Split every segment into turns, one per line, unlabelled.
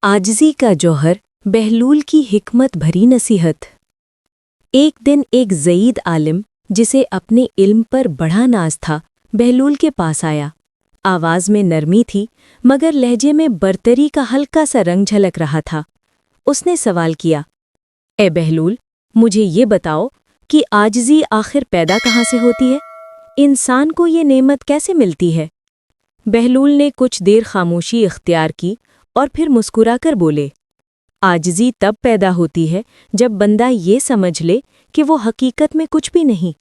आजिज़ी का जौहर बहलूल की हिकमत भरी नसीहत। एक दिन एक ज़ईद आलिम जिसे अपने इल्म पर बड़ा नाज था बहलूल के पास आया। आवाज़ में नरमी थी मगर लहजे में बरतरी का हल्का सा रंग झलक रहा था। उसने सवाल किया, ए बहलूल, मुझे ये बताओ कि आजिज़ी आखिर पैदा कहाँ से होती है? इंसान को ये नेमत कैसे मिलती है? बहलूल ने कुछ देर खामोशी इख्तियार की और फिर मुस्कुराकर बोले, आजिज़ी तब पैदा होती है जब बंदा ये समझ ले कि वो हकीकत में कुछ भी नहीं,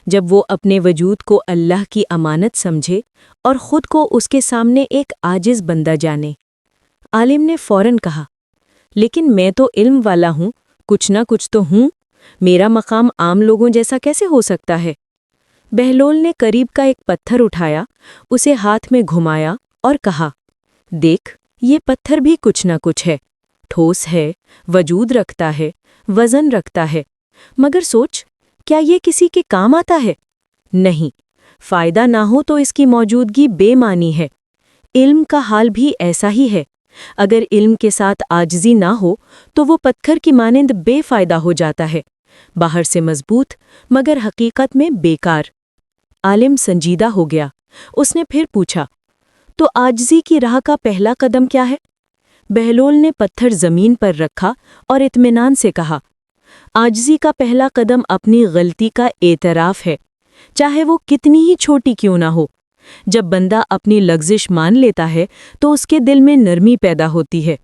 जब वो अपने वजूद को अल्लाह की अमानत समझे और ख़ुद को उसके सामने एक आजिज़ बंदा जाने। आलिम ने फ़ौरन कहा, लेकिन मैं तो इल्म वाला हूँ, कुछ ना कुछ तो हूँ, मेरा मकाम आम लोगों जैसा कैसे हो सकता है? बहलूल ने करीब का एक पत्थर उठाया, उसे हाथ में घुमाया और कहा, देख, ये पत्थर भी कुछ ना कुछ है, ठोस है, वजूद रखता है, वज़न रखता है, मगर सोच, क्या ये किसी के काम आता है? नहीं, फ़ायदा ना हो तो इसकी मौजूदगी बेमानी है। इल्म का हाल भी ऐसा ही है। अगर इल्म के साथ आजिज़ी ना हो तो वो पत्थर की मानिंद बेफ़ायदा हो जाता है, बाहर से मजबूत मगर हकीकत में बेकार। आलिम संजीदा हो गया। उसने फिर पूछा, तो आजिज़ी की राह का पहला कदम क्या है? बहलूल ने पत्थर ज़मीन पर रखा और इत्मीनान से कहा, आजिज़ी का पहला कदम अपनी गलती का एतराफ़ है, चाहे वो कितनी ही छोटी क्यों ना हो। जब बंदा अपनी लग़ज़िश मान लेता है तो उसके दिल में नरमी पैदा होती है।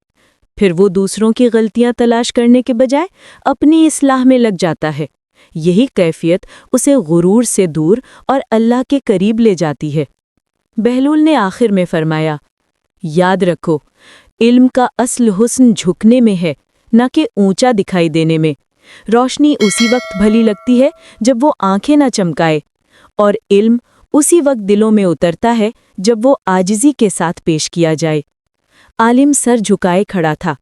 फिर वो दूसरों की गलतियां तलाश करने के बजाय अपनी इस्लाह में लग जाता है। यही कैफियत उसे गुरूर से दूर और अल्लाह के करीब ले जाती है। बहलूल ने आखिर में फरमाया, याद रखो, इल्म का असल हुस्न झुकने में है, न कि ऊंचा दिखाई देने में। रोशनी उसी वक्त भली लगती है जब वो आंखें न चमकाए, और इल्म उसी वक्त दिलों में उतरता है जब वो आजिज़ी के साथ पेश किया जाए। आलिम सर झुकाए खड़ा था।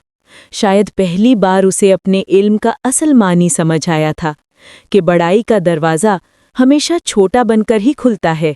शायद पहली बार उसे अपने इल्म का असल मानी समझ आया था कि बड़ाई का दरवाज़ा हमेशा छोटा बनकर ही खुलता है।